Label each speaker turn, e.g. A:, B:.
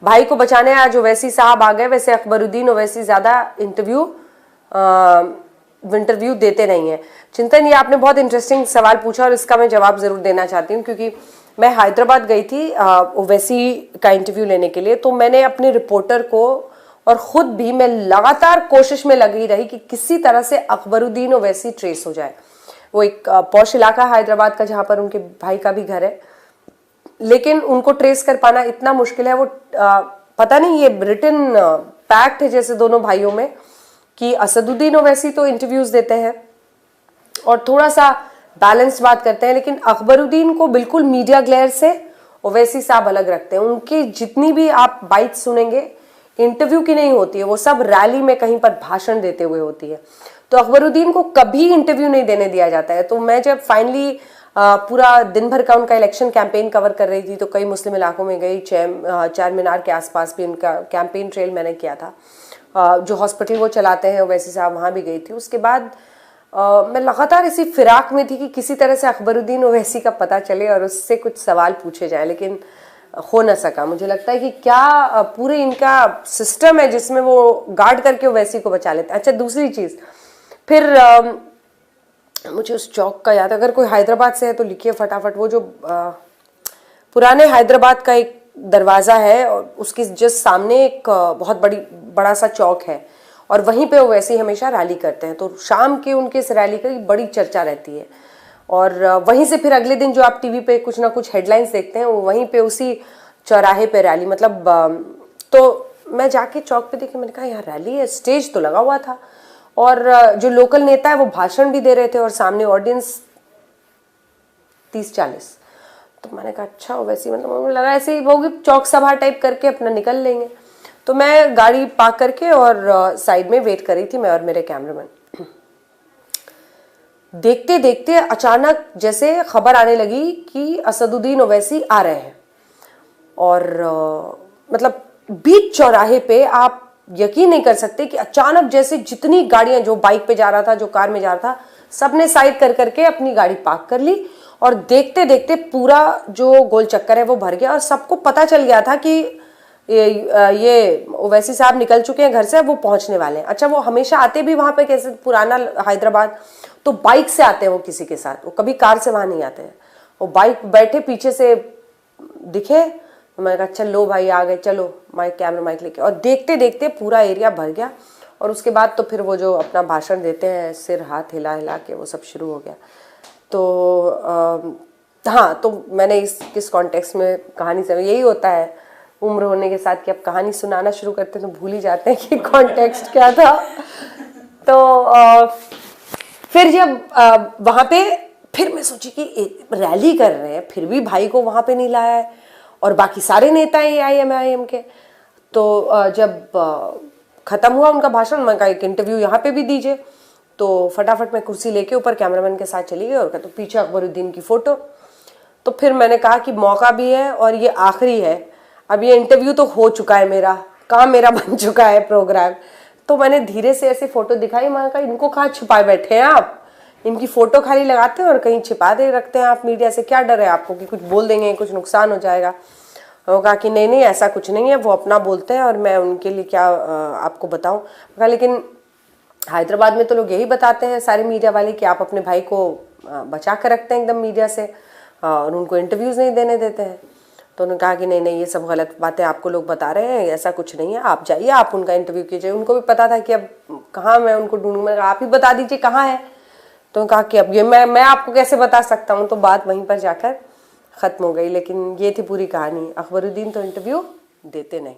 A: भाई को बचाने आज ओवैसी साहब आ गए। वैसे अकबरुद्दीन ओवैसी ज्यादा इंटरव्यू देते नहीं है। चिंतन, ये आपने बहुत इंटरेस्टिंग सवाल पूछा और इसका मैं जवाब जरूर देना चाहती हूँ, क्योंकि मैं हैदराबाद गई थी ओवैसी का इंटरव्यू लेने के लिए। तो मैंने अपने रिपोर्टर को और खुद भी मैं लगातार कोशिश में लगी रही कि किसी तरह से अकबरुद्दीन ओवैसी ट्रेस हो जाए। वो एक पॉश इलाका हैदराबाद का जहाँ पर उनके भाई का भी घर है, लेकिन उनको ट्रेस कर पाना इतना मुश्किल है। वो पता नहीं ये रिटन पैक्ट है जैसे दोनों भाइयों में कि असदुद्दीन ओवैसी तो इंटरव्यूज देते हैं और थोड़ा सा बैलेंस्ड बात करते हैं, लेकिन अकबरुद्दीन को बिल्कुल मीडिया ग्लेयर से ओवैसी साहब अलग रखते हैं। उनकी जितनी भी आप बाइट सुनेंगे इंटरव्यू की नहीं होती है, वो सब रैली में कहीं पर भाषण देते हुए होती है। तो अकबरुद्दीन को कभी इंटरव्यू नहीं देने दिया जाता है। तो मैं जब फाइनली पूरा दिन भर का उनका इलेक्शन कैंपेन कवर कर रही थी तो कई मुस्लिम इलाकों में गई, चार मीनार के आसपास भी उनका कैंपेन ट्रेल मैंने किया था। जो हॉस्पिटल वो चलाते हैं ओवैसी साहब, वहाँ भी गई थी। उसके बाद मैं लगातार इसी फिराक में थी कि किसी तरह से अकबरुद्दीन ओवैसी का पता चले और उससे कुछ सवाल पूछे जाए, लेकिन हो न सका। मुझे लगता है कि क्या पूरे इनका सिस्टम है जिसमें वो गार्ड करके ओवैसी को बचा लेते हैं। अच्छा, दूसरी चीज फिर मुझे उस चौक का याद, अगर कोई हैदराबाद से है तो लिखिए फटाफट। वो जो पुराने हैदराबाद का एक दरवाजा है और उसके जस्ट सामने एक बहुत बड़ा सा चौक है और वहीं पे ओवैसी हमेशा रैली करते हैं। तो शाम के उनके इस रैली की बड़ी चर्चा रहती है और वहीं से फिर अगले दिन जो आप टीवी पे कुछ ना कुछ हेडलाइंस देखते हैं वो वहीं पे उसी चौराहे पे रैली, मतलब तो मैं जाके चौक पे देखी, मैंने कहा यहाँ रैली है, स्टेज तो लगा हुआ था और जो लोकल नेता है वो भाषण भी दे रहे थे और सामने ऑडियंस 30-40। तो मैंने कहा अच्छा ओवैसी, मतलब मुझे लगा ऐसे ही होगी, चौक सभा टाइप करके अपना निकल लेंगे। तो मैं गाड़ी पार्क करके और साइड में वेट कर रही थी, मैं और मेरे कैमरामैन। देखते देखते अचानक जैसे खबर आने लगी कि असदुद्दीन ओवैसी आ रहे हैं और मतलब बीच चौराहे पे आप यकीन नहीं कर सकते कि अचानक जैसे जितनी गाड़ियां, जो बाइक पे जा रहा था, जो कार में जा रहा था, सबने साइड कर करके अपनी गाड़ी पार्क कर ली और देखते देखते पूरा जो गोल चक्कर है वो भर गया और सबको पता चल गया था कि ये ओवैसी साहब निकल चुके हैं घर से, वो पहुंचने वाले हैं। अच्छा, वो हमेशा आते भी वहां पे, कैसे पुराना हैदराबाद, तो बाइक से आते हैं वो किसी के साथ, वो कभी कार से वहां नहीं आते हैं। वो बाइक बैठे पीछे से दिखे, तो मैंने कहा चलो भाई आ गए, चलो कैमरा माइक लेके, और देखते देखते पूरा एरिया भर गया। और उसके बाद तो फिर वो जो अपना भाषण देते हैं सिर हाथ हिला हिला के, वो सब शुरू हो गया। तो हाँ, तो मैंने किस कॉन्टेक्स्ट में कहानी से, यही होता है उम्र होने के साथ कि अब कहानी सुनाना शुरू करते हैं तो भूल ही जाते हैं कि कॉन्टेक्स्ट क्या था। तो फिर जब वहां पे फिर मैं सोची कि रैली कर रहे हैं फिर भी भाई को वहां पे नहीं लाया है और बाकी सारे नेता हैं AIM के। तो जब खत्म हुआ उनका भाषण, मैं कहा एक इंटरव्यू यहाँ पे भी दीजिए। तो फटाफट मैं कुर्सी लेके ऊपर कैमरामैन के साथ चली गई और कहा तो पीछे अकबरुद्दीन की फोटो। तो फिर मैंने कहा कि मौका भी है और ये आखिरी है, अब ये इंटरव्यू तो हो चुका है, मेरा काम मेरा बन चुका है प्रोग्राम। तो मैंने धीरे से ऐसे फोटो दिखाई, मैंने कहा इनको कहाँ छुपाए बैठे हैं आप, इनकी फोटो खाली लगाते हैं और कहीं छिपा दे रखते हैं आप मीडिया से, क्या डर है आपको कि कुछ बोल देंगे, कुछ नुकसान हो जाएगा। वो कहा कि नहीं ऐसा कुछ नहीं है, वो अपना बोलते हैं और मैं उनके लिए क्या आपको बताऊं। कहा लेकिन हैदराबाद में तो लोग यही बताते हैं सारे मीडिया वाले कि आप अपने भाई को बचा कर रखते हैं एकदम मीडिया से और उनको इंटरव्यूज नहीं देने देते हैं। तो उन्होंने कहा कि नहीं ये सब गलत बातें आपको लोग बता रहे हैं, ऐसा कुछ नहीं है, आप जाइए आप उनका इंटरव्यू कीजिए। उनको भी पता था कि अब कहाँ मैं उनको ढूंढूं, मैं आप ही बता दीजिए कहाँ है। तो कहा कि अब ये मैं आपको कैसे बता सकता हूँ। तो बात वहीं पर जाकर ख़त्म हो गई। लेकिन ये थी पूरी कहानी। अकबरुद्दीन तो इंटरव्यू देते नहीं।